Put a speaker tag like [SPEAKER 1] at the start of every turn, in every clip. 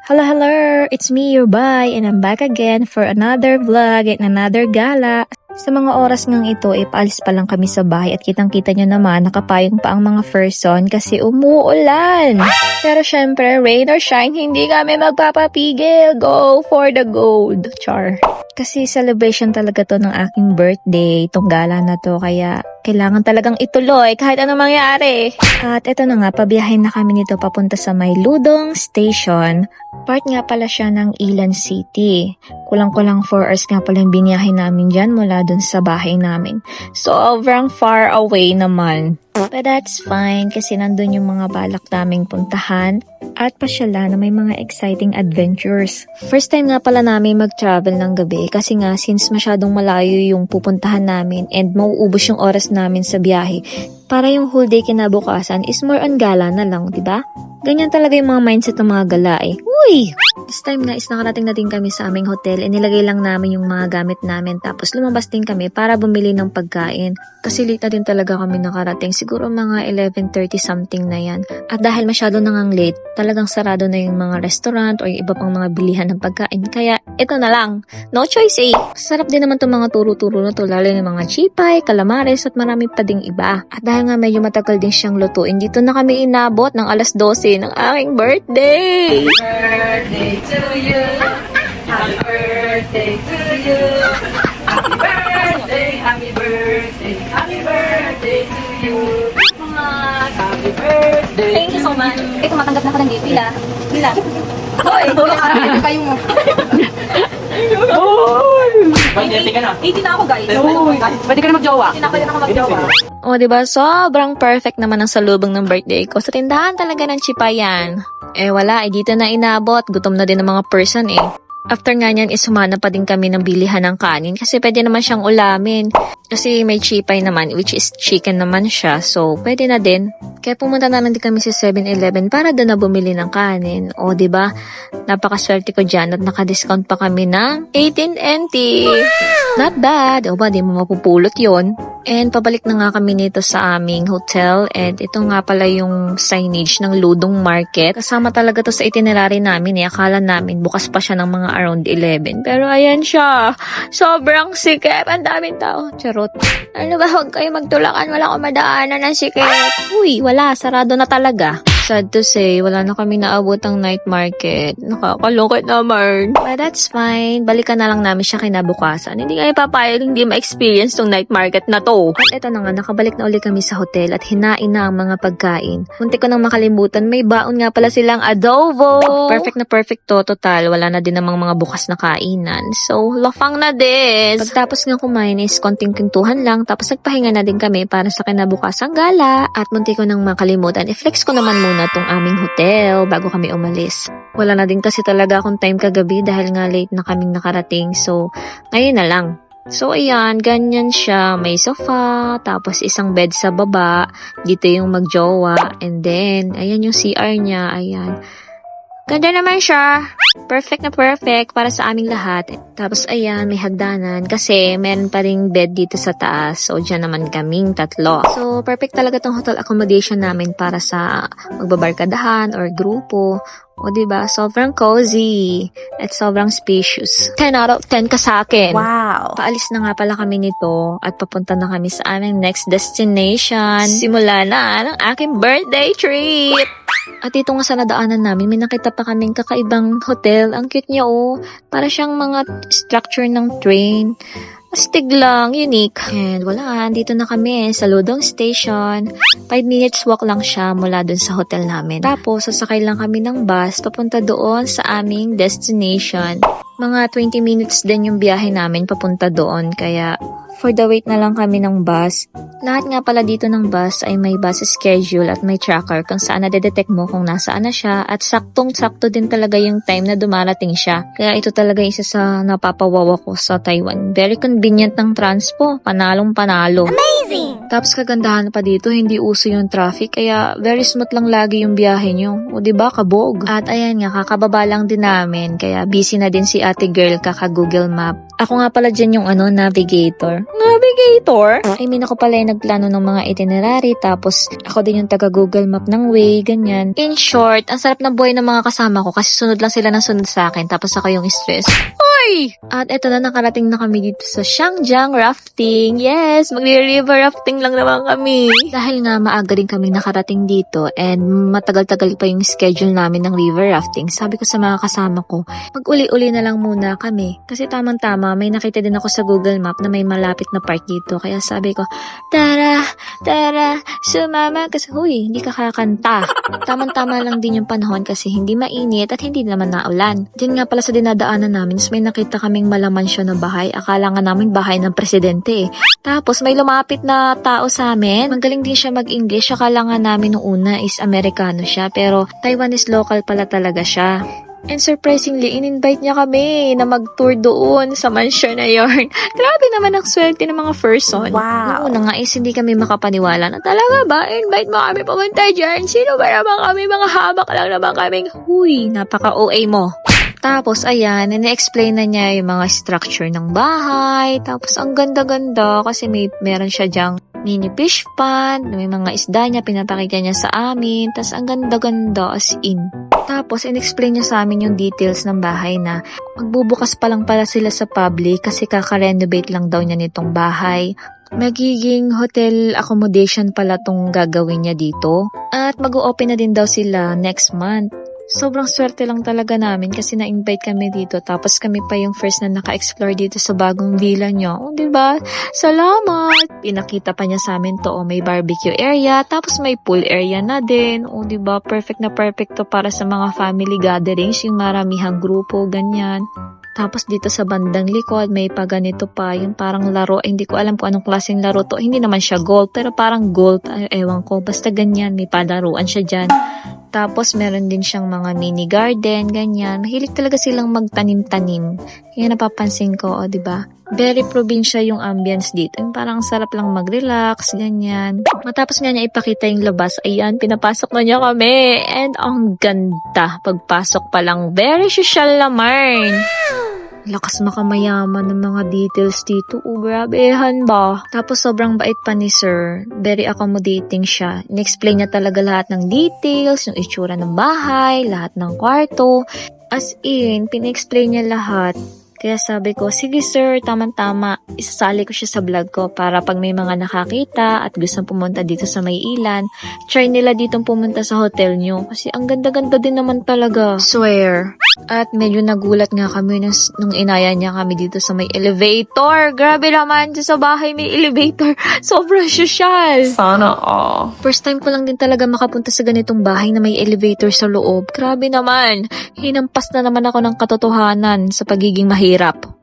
[SPEAKER 1] Hello, hello! It's me, your Bai, and I'm back again for another vlog and another gala. Sa mga oras ngang ito, paalis pa lang kami sa bahay at kitang-kita nyo naman nakapayong pa ang mga person kasi umuulan. Pero syempre, rain or shine, hindi kami magpapapigil. Go for the gold! Char! Kasi celebration talaga to ng aking birthday, itong gala na to, kaya kailangan talagang ituloy kahit ano mangyari. At ito na nga, pabiyahin na kami nito papunta sa may Ludong Station. Part nga pala siya ng Ilan City. Kulang-kulang 4 hours nga pala yung biniyahin namin dyan mula dun sa bahay namin. Sobrang far away naman. But that's fine kasi nandun yung mga balak naming puntahan at pasyala na may mga exciting adventures. First time nga pala namin mag-travel ng gabi kasi nga since masyadong malayo yung pupuntahan namin and mauubos yung oras namin sa biyahe, para yung whole day kinabukasan is more on gala na lang, diba? Ganyan talaga yung mga mindset ng mga gala eh. Uy! This time nga is nakarating na din kami sa aming hotel and nilagay lang namin yung mga gamit namin tapos lumabas din kami para bumili ng pagkain. Kasi late na din talaga kami nakarating. Siguro mga 11:30 something na yan. At dahil masyado nang late, talagang sarado na yung mga restaurant o yung iba pang mga bilihan ng pagkain. Kaya ito na lang. No choice eh. Sarap din naman itong mga turo-turo na to, lalo yung mga chipay, calamares at marami pa ding iba. At dahil nga medyo matagal din siyang lutuin, dito na kami inabot ng alas 12 ng aking birthday.
[SPEAKER 2] Birthday to you. Happy birthday to you. Happy birthday, happy birthday, happy birthday to you. Happy birthday.
[SPEAKER 1] Thank you so much. Tumatanggap na ka ng gift. Pila.
[SPEAKER 2] Hoy, ano kayo mo? Pwede ka na.
[SPEAKER 1] 18 na ako, guys.
[SPEAKER 2] Pwede ka na magjowa.
[SPEAKER 1] Hindi na ako magjowa. O, diba? Sobrang perfect naman ang salubong ng birthday ko. Sa tindahan talaga ng chipayan. Wala. Dito na inabot. Gutom na din ang mga person eh. After nga niyan, humanap pa din kami ng bilihan ng kanin kasi pwede naman siyang ulamin. Kasi may chipay naman, which is chicken naman siya. So, pwede na din. Kaya pumunta na lang din kami sa 7-Eleven para doon na bumili ng kanin. O, diba? Napakaswerte ko dyan at naka-discount pa kami ng 18 NT. Not bad. O ba, di mo mapupulot yon. And pabalik na nga kami nito sa aming hotel. And ito nga pala yung signage ng Ludong Market. Kasama talaga to sa itinerary namin eh. Akala namin bukas pa siya ng mga around 11. Pero ayan siya. Sobrang sikip. Ang daming tao. Charot. Ano ba? Huwag kayo magtulakan. Wala akong madaanan ng sikip. Uy, wala. Sarado na talaga. Sad to say, wala na kami naabot ang night market. Nakakalungkot naman. But that's fine. Balikan na lang namin siya kinabukasan. Hindi kami papayag hindi ma-experience tong night market na to. At eto na nga, nakabalik na uli kami sa hotel at hinain na ang mga pagkain. Munti ko nang makalimutan, may baon nga pala silang adobo. Perfect na perfect to, total. Wala na din namang mga bukas na kainan. So, lafang na din. Pagtapos nga kumain is konting kintuhan lang. Tapos nagpahinga na din kami para sa kinabukasang gala. At munti ko nang makalimutan, i-flex ko naman muna tong aming hotel bago kami umalis. Wala na din kasi talaga akong time kagabi dahil nga late na kaming nakarating. So, ngayon na lang. So, ayan, ganyan siya. May sofa, tapos isang bed sa baba. Dito yung magjowa. And then, ayan yung CR niya. Ayan. Ganda naman siya. Perfect na perfect para sa aming lahat. Tapos ayan, may hagdanan kasi meron pa ring bed dito sa taas. So, dyan naman kaming tatlo. So, perfect talaga tong hotel accommodation namin para sa magbabarkadahan or grupo. O, diba? Sobrang cozy. At sobrang spacious. 10 out of 10 ka sa akin.
[SPEAKER 2] Wow.
[SPEAKER 1] Paalis na nga pala kami nito at papunta na kami sa aming next destination. Simula na ng aking birthday trip. At dito nga sa nadaanan namin, may nakita pa kaming kakaibang hotel. Ang cute niya oh. Para siyang mga structure ng train. Astig lang, unique. And wala, dito na kami sa Ludong Station. 5 minutes walk lang siya mula dun sa hotel namin. Tapos, sasakay lang kami ng bus papunta doon sa aming destination. Mga 20 minutes din yung biyahe namin papunta doon. Kaya, for the wait na lang kami ng bus. Lahat nga pala dito ng bus ay may bus schedule at may tracker kung saan nadedetect mo kung nasaan na siya at saktong-sakto din talaga yung time na dumarating siya. Kaya ito talaga isa sa napapawawa ko sa Taiwan. Very convenient ng transpo. Panalong panalo. Amazing! Tapos kagandahan pa dito, hindi uso yung traffic kaya very smooth lang lagi yung biyahe nyo. O diba, kabog. At ayan nga, kakababa lang din namin kaya busy na din si ate girl kaka Google Map. Ako nga pala dyan yung navigator. Navigator? I mean, ako pala yung nagplano ng mga itinerary, tapos ako din yung taga Google Map ng way, ganyan. In short, ang sarap ng buhay ng mga kasama ko kasi sunod lang sila ng sunod sa akin, tapos ako yung stress. Hoy! At eto na, nakarating na kami dito sa Xiangjiang Rafting. Yes, magre-river rafting lang naman kami. Dahil nga maaga rin kaming nakarating dito and matagal-tagal pa yung schedule namin ng river rafting, sabi ko sa mga kasama ko, mag-uli-uli na lang muna kami. Kasi tamang-tama, may nakita din ako sa Google Map na may malapit na park dito. Kaya sabi ko, tara, sumama. Kasi huy, hindi ka kakanta. Tamang-tama lang din yung panahon kasi hindi mainit at hindi naman naulan. Diyan nga pala sa dinadaanan namin, may nakita kaming malamansyon na bahay. Akala nga namin bahay ng presidente eh. Tapos may lumapit na tao sa amin. Magaling din siya mag-English. Akala nga namin nung una is Amerikano siya. Pero Taiwanese local pala talaga siya. And surprisingly, in-invite niya kami na mag-tour doon sa mansion na yun. Grabe naman ang swerte ng mga person. Wow. Noong nga is hindi kami makapaniwala na talaga ba? Invite mo kami pumunta dyan. Sino ba naman kami? Mga habak lang naman kaming. Huy, napaka-OA mo. Tapos, ayan, ina-explain na niya yung mga structure ng bahay. Tapos, ang ganda-ganda kasi meron siya dyang mini fish pond, may mga isda niya, pinapakita niya sa amin. Tapos, ang ganda-ganda as in. Tapos, in-explain niya sa amin yung details ng bahay na magbubukas pa lang pala sila sa public kasi kaka-renovate lang daw niya nitong bahay. Magiging hotel accommodation pala tong gagawin niya dito. At mag-o-open na din daw sila next month. Sobrang swerte lang talaga namin kasi na-invite kami dito tapos kami pa yung first na naka-explore dito sa bagong villa niya. O, diba? Salamat! Pinakita pa niya sa amin to. O, may barbecue area tapos may pool area na din. O, diba? Perfect na perfect to para sa mga family gatherings, yung maramihang grupo, ganyan. Tapos dito sa bandang likod, may paganito pa, yung parang laro. Hindi ko alam kung anong klaseng laro to. Hindi naman siya gold, pero parang gold. Ewan ko, basta ganyan. May palaruan siya dyan. Tapos meron din siyang mga mini garden, ganyan. Mahilig talaga silang magtanim-tanim. Kaya napapansin ko, o, diba? Very probinsya yung ambience dito. Yung parang sarap lang mag-relax, ganyan. Matapos nga niya ipakita yung labas, ayan, pinapasok na niya kami. And ang ganda. Pagpasok pa lang, very social naman. Lakas makamayaman ng mga details dito. Oh, grabehan ba? Tapos sobrang bait pa ni sir. Very accommodating siya. In-explain niya talaga lahat ng details, yung itsura ng bahay, lahat ng kwarto. As in, pina-explain niya lahat. Kaya sabi ko, sige sir, tama-tama, isasali ko siya sa vlog ko para pag may mga nakakita at gustong pumunta dito sa May Ilan, try nila ditong pumunta sa hotel nyo. Kasi ang ganda-ganda din naman talaga. Swear. At medyo nagulat nga kami nung inaya niya kami dito sa may elevator. Grabe naman, dito sa bahay may elevator. Sobrang social.
[SPEAKER 2] Sana all.
[SPEAKER 1] First time ko lang din talaga makapunta sa ganitong bahay na may elevator sa loob. Grabe naman. Hinampas na naman ako ng katotohanan sa pagiging mahirap.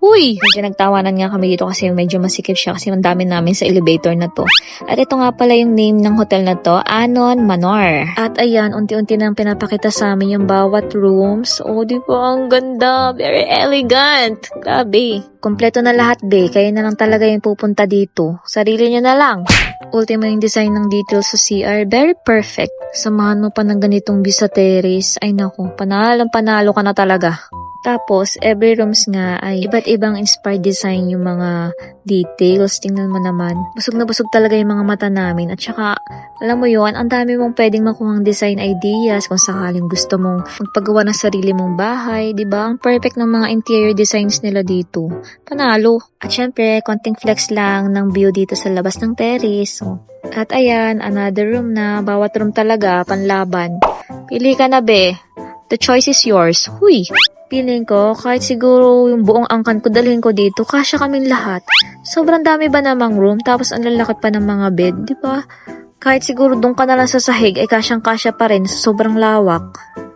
[SPEAKER 1] Uy! Medyo nagtawanan nga kami dito kasi medyo masikip siya kasi ang dami namin sa elevator na to. At ito nga pala yung name ng hotel na to, Anon Manor. At ayan, unti-unti nang pinapakita sa amin yung bawat rooms. Oh, di ba? Ang ganda. Very elegant. Grabe. Kompleto na lahat, be. Kayo na lang talaga yung pupunta dito. Sarili nyo na lang. Ultimo yung design ng details sa CR. Very perfect. Samahan mo pa ng ganitong view sa terrace. Ay naku, panalo ka na talaga. Tapos, every rooms nga ay iba't ibang inspired design yung mga details. Tingnan mo naman. Busog na busog talaga yung mga mata namin. At saka, alam mo yun, ang dami mong pwedeng makuhang design ideas kung sakaling gusto mong magpagawa ng sarili mong bahay. Diba? Ang perfect ng mga interior designs nila dito. Panalo. At syempre, konting flex lang ng view dito sa labas ng terrace. So, at ayan, another room na. Bawat room talaga, panlaban. Pili ka na, be. The choice is yours. Huy! Feeling ko, kahit siguro yung buong angkan ko dalhin ko dito, kasya kaming lahat. Sobrang dami ba namang room, tapos ang lalaki pa ng mga bed, di ba? Kahit siguro doon ka na lang sa sahig, ay kasyang-kasya pa rin, sobrang lawak.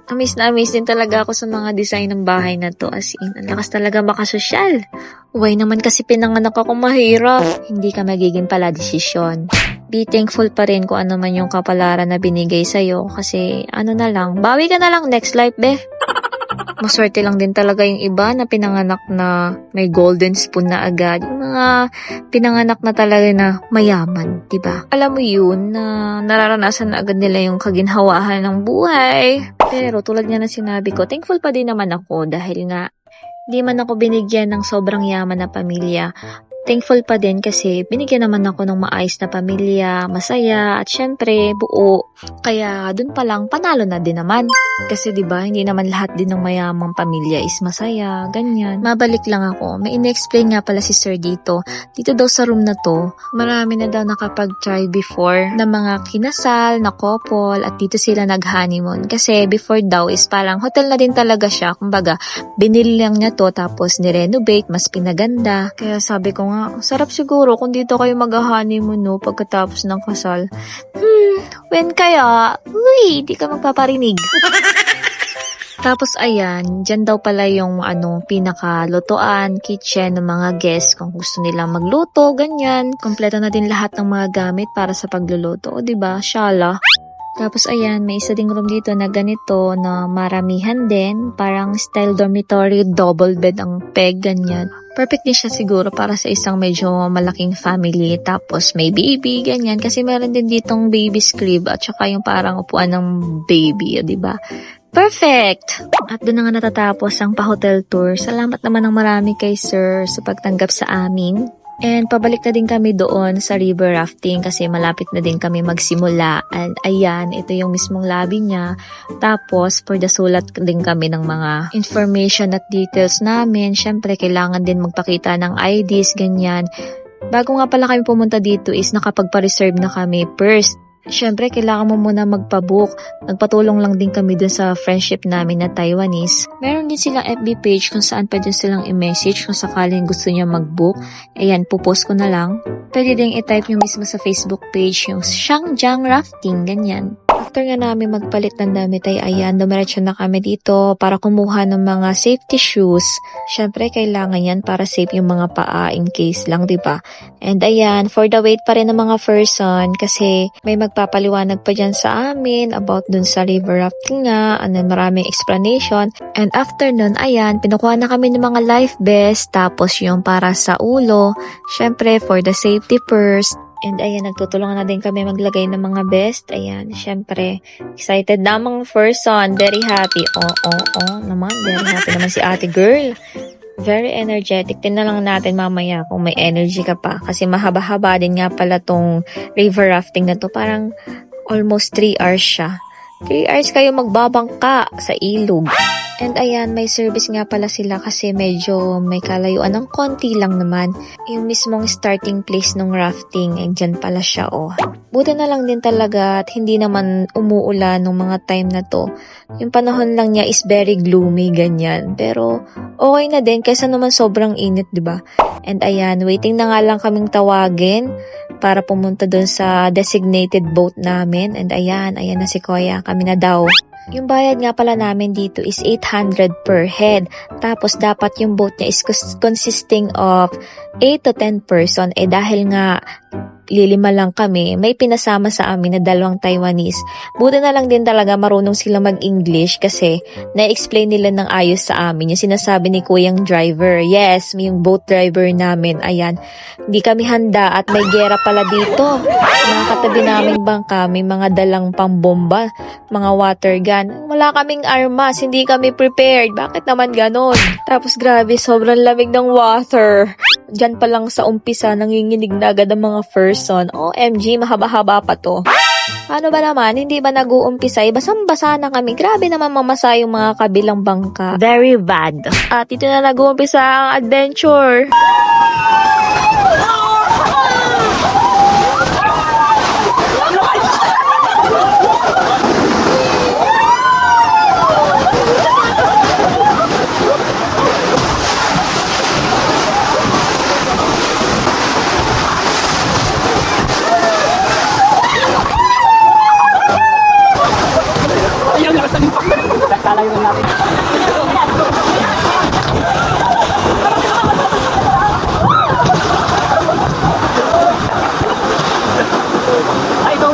[SPEAKER 1] Amaze na amaze din talaga ako sa mga design ng bahay na to, as in, ang lakas talaga makasosyal. Why naman kasi pinanganak ako mahirap? Hindi ka magiging pala desisyon. Be thankful pa rin kung ano man yung kapalaran na binigay sa'yo, kasi ano na lang, bawi ka na lang next life, be. Maswerte lang din talaga yung iba na pinanganak na may golden spoon na agad. Yung mga pinanganak na talaga na mayaman, diba? Alam mo yun, na nararanasan na agad nila yung kaginhawahan ng buhay. Pero tulad nga na sinabi ko, thankful pa din naman ako dahil nga Di man ako binigyan ng sobrang yaman na pamilya. Thankful pa din kasi binigyan naman ako ng maayos na pamilya, masaya, at syempre buo. Kaya dun pa lang panalo na din naman. Kasi 'di ba, hindi naman lahat din ng mayamang pamilya is masaya, ganyan. Mabalik lang ako. May in-explain nga pala si Sir dito. Dito daw sa room na to, marami na daw nakapag-try before na mga kinasal, na couple, at dito sila nag-honeymoon. Kasi before daw is parang hotel na din talaga siya. Kumbaga, binili lang niya to tapos ni-renovate, mas pinaganda. Kaya sabi ko nga, sarap siguro kung dito kayo mag-honeymoon no, pagkatapos ng kasal. When kaya? Uy, di ka magpaparinig. Tapos ayan, dyan daw pala yung pinakalutuan, kitchen ng mga guests kung gusto nilang magluto, ganyan. Kompleto na din lahat ng mga gamit para sa pagluluto, o diba? Shala. Tapos ayan, may isa ding room dito na ganito na maramihan din. Parang style dormitory, double bed ang peg, ganyan. Perfect din siya siguro para sa isang medyo malaking family. Tapos may baby, ganyan. Kasi meron din ditong baby's crib at saka yung parang upuan ng baby, o diba? Perfect! At doon na nga natatapos ang pa-hotel tour. Salamat naman ng marami kay Sir sa pagtanggap sa amin. And pabalik na din kami doon sa river rafting kasi malapit na din kami magsimula. And ayan, ito yung mismong lobby niya. Tapos, for the sulat din kami ng mga information at details namin. Syempre, kailangan din magpakita ng IDs, ganyan. Bago nga pala kami pumunta dito is nakapagpa-reserve na kami first. Siyempre, kailangan mo muna magpabook. Nagpatulong lang din kami dun sa friendship namin na Taiwanese. Meron din silang FB page kung saan pwede silang i-message kung sakaling gusto niya mag-book. Ayan, pupost ko na lang. Pwede din i-type nyo mismo sa Facebook page yung Shangjiang Rafting, ganyan. After nga namin magpalit ng damit ay ayan, dumiretso na kami dito para kumuha ng mga safety shoes. Siyempre, kailangan yan para safe yung mga paa in case lang, diba? And ayan, for the wait pa rin ng mga person kasi may magpapaliwanag pa dyan sa amin about dun sa river rafting nga, and then maraming explanation. And after nun, ayan, pinukuha na kami ng mga life vest, tapos yung para sa ulo, siyempre for the safety first. And ayan, nagtutulungan na din kami maglagay ng mga vest. Ayan, syempre, excited na mga person. Very happy. Naman, very happy naman si ate girl. Very energetic. Tingnan lang natin mamaya kung may energy ka pa. Kasi mahaba-haba din nga pala tong river rafting na to. Parang almost 3 hours siya. 3 hours kayo magbabangka sa ilog. And ayan, may service nga pala sila kasi medyo may kalayuan ng konti lang naman. Yung mismong starting place ng rafting, and dyan pala siya, oh. Buti na lang din talaga at hindi naman umuulan nung mga time na to. Yung panahon lang niya is very gloomy, ganyan. Pero okay na din kaysa naman sobrang init, diba? And ayan, waiting na nga lang kaming tawagin para pumunta dun sa designated boat namin. And ayan na si Kuya, kami na daw. Yung bayad nga pala namin dito is 800 per head. Tapos dapat yung boat niya is consisting of 8 to 10 person. Dahil nga lilima lang kami, may pinasama sa amin na 2 Taiwanese. Buti na lang din talaga marunong sila mag-English kasi na-explain nila ng ayos sa amin. Yung sinasabi ni Kuyang driver. Yes, yung boat driver namin. Ayan, hindi kami handa at may gera pala dito. Mga katabi naming bangka, may mga dalang pambomba, mga water gun. Wala kaming armas, hindi kami prepared. Bakit naman ganon? Tapos grabe, sobrang lamig ng water. Diyan pa lang sa umpisa, nanginginig na agad ang mga person. OMG, mahaba-haba pa to. Paano ba naman? Hindi ba nag-uumpisa? Basang-basa na kami. Grabe naman mamasa yung mga kabilang bangka. Very bad. At ito na nag-uumpisa ang adventure.
[SPEAKER 2] Kalayo lang natin. Ay, go!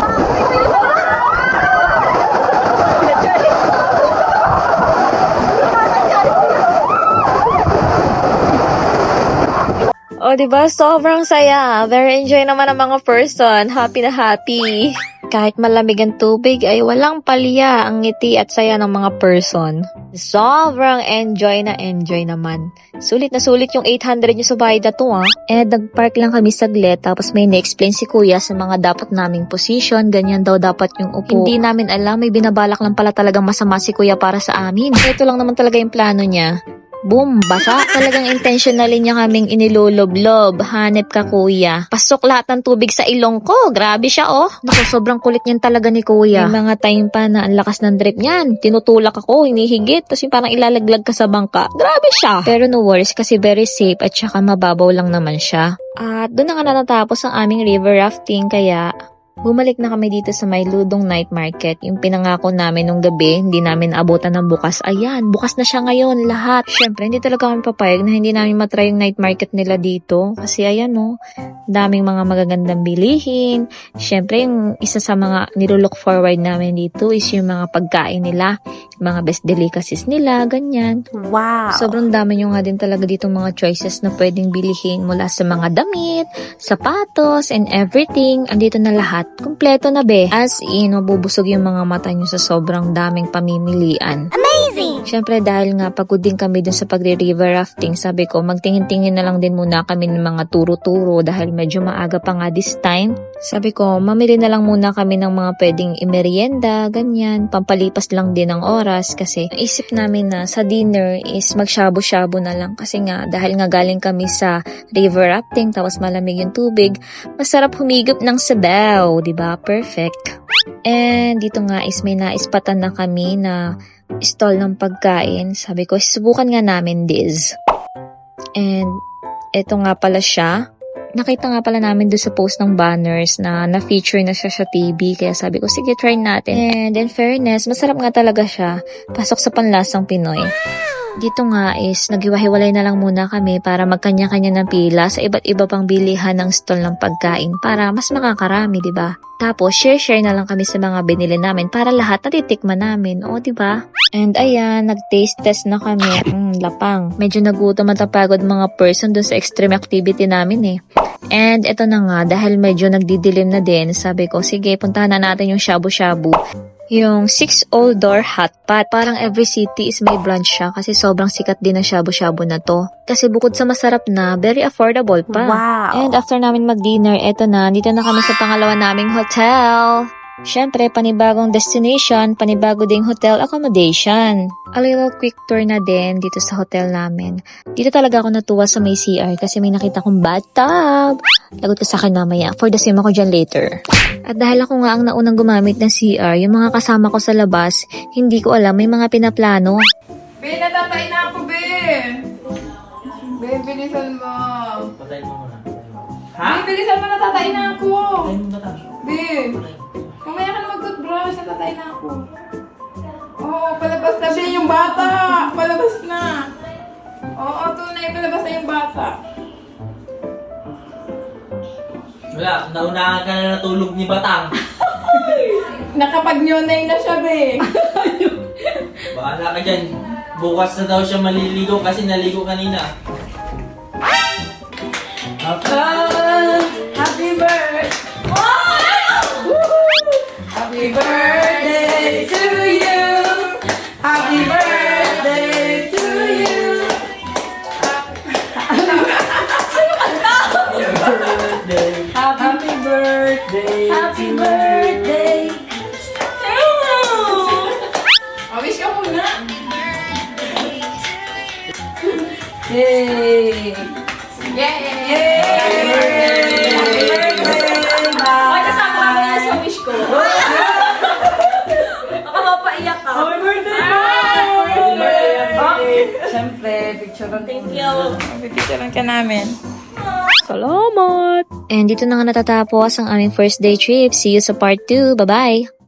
[SPEAKER 1] O, diba? Sobrang saya. Very enjoy naman ang mga person. Happy na happy. Kahit malamig ang tubig ay walang palya ang ngiti at saya ng mga person. Sobrang enjoy naman. Sulit na sulit yung 800 yung subayad na to nagpark lang kami saglit tapos may na-explain si kuya sa mga dapat naming position. Ganyan daw dapat yung upo. Hindi namin alam, may binabalak lang pala talagang masama si kuya para sa amin. Ito lang naman talaga yung plano niya. Boom! Basa. Talagang intentionally niya kaming iniloloblob. Hanep ka, kuya. Pasok lahat ng tubig sa ilong ko. Grabe siya, Naku, sobrang kulit niyan talaga ni kuya. May mga time pa na ang lakas ng drip niyan. Tinutulak ako, hinihigit. Tapos yung parang ilalaglag ka sa bangka. Grabe siya. Pero no worries kasi very safe at saka mababaw lang naman siya. At doon na nga natatapos ang aming river rafting kaya bumalik na kami dito sa may Ludong Night Market. Yung pinangako namin nung gabi, hindi namin abutan ng bukas. Ayan, bukas na siya ngayon, lahat. Syempre, hindi talaga kami papayag na hindi namin matry yung night market nila dito. Kasi ayan, daming mga magagandang bilihin. Syempre, yung isa sa mga nilulook forward namin dito is yung mga pagkain nila. Yung mga best delicacies nila, ganyan.
[SPEAKER 3] Wow!
[SPEAKER 1] Sobrang dami nyo nga din talaga dito mga choices na pwedeng bilihin mula sa mga damit, sapatos, and everything. Andito na lahat. Kompleto na be. As in, mabubusog yung mga mata nyo sa sobrang daming pamimilian.
[SPEAKER 3] Amazing!
[SPEAKER 1] Syempre dahil nga pagod din kami dun sa pagre-river rafting, sabi ko magtingin-tingin na lang din muna kami ng mga turo-turo dahil medyo maaga pa nga this time. Sabi ko, mamili na lang muna kami ng mga pwedeng imerienda, ganyan, pampalipas lang din ng oras kasi naisip namin na sa dinner is magshabu-shabu na lang kasi nga dahil nga galing kami sa river rafting tapos malamig yung tubig, masarap humigop ng sabaw, diba? Perfect. And dito nga is may naispatan na kami na stall ng pagkain. Sabi ko, subukan nga namin this. And eto nga pala siya. Nakita nga pala namin doon sa post ng banners na na-feature na siya sa TV. Kaya sabi ko, sige, try natin. And in fairness, masarap nga talaga siya. Pasok sa panlasang Pinoy. Dito nga is naghiwa-hiwalay na lang muna kami para magkanya-kanya ng pila sa iba't iba pang bilihan ng stall ng pagkain para mas makakarami, di ba? Tapos share-share na lang kami sa mga binili namin para lahat natitikman namin, di ba? And ayan, nag-taste test na kami. Lapang. Medyo nagutom at napagod mga person dun sa extreme activity namin And eto na nga, dahil medyo nagdidilim na din, sabi ko, sige, puntahan na natin yung shabu-shabu. Yung 6 Old Door Hot Pot. Parang every city is may branch siya kasi sobrang sikat din ang shabu-shabu na to. Kasi bukod sa masarap na, very affordable pa.
[SPEAKER 3] Wow!
[SPEAKER 1] And after namin mag-dinner, eto na, dito na kami sa pangalawa naming hotel. Siyempre, panibagong destination, panibago ding hotel accommodation. A little quick tour na din dito sa hotel namin. Dito talaga ako natuwa sa may CR kasi may nakita kong bathtub. Lagot ko sa akin mamaya. For the same ako dyan later. At dahil ako nga ang naunang gumamit ng CR, yung mga kasama ko sa labas, hindi ko alam may mga pinaplano.
[SPEAKER 4] Be, natatay na ako, Be! Be, bilisan mo.
[SPEAKER 2] Patayin mo muna.
[SPEAKER 4] Be, bilisan mo, natatay na ako.
[SPEAKER 2] Patayin mo ba tayo?
[SPEAKER 4] Be, mamaya ka na mag-toothbrush, natatay na ako. Oo, palabas na, Be, yung bata. Palabas na. Oo, tunay, palabas na yung bata.
[SPEAKER 2] Wala, naunahan ka na natulog ni Batang.
[SPEAKER 4] Nakapag-nyonay na siya, Be.
[SPEAKER 2] Bahala ka dyan. Bukas na daw siya maliligo kasi naligo kanina.
[SPEAKER 4] Happy birthday! Happy birthday to you! Happy birthday to you! Happy birthday! Happy birthday! Wish ka muna! Yay! Yay! Happy birthday! Ay, kasama ka na sa wish ko. Baka mapaiyak ka. Happy birthday! Happy birthday! Siyempre, picture lang. Thank you. Picture lang ka namin.
[SPEAKER 1] Salamat! And dito na nga natatapos ang aming first day trip. See you sa part 2. Bye-bye!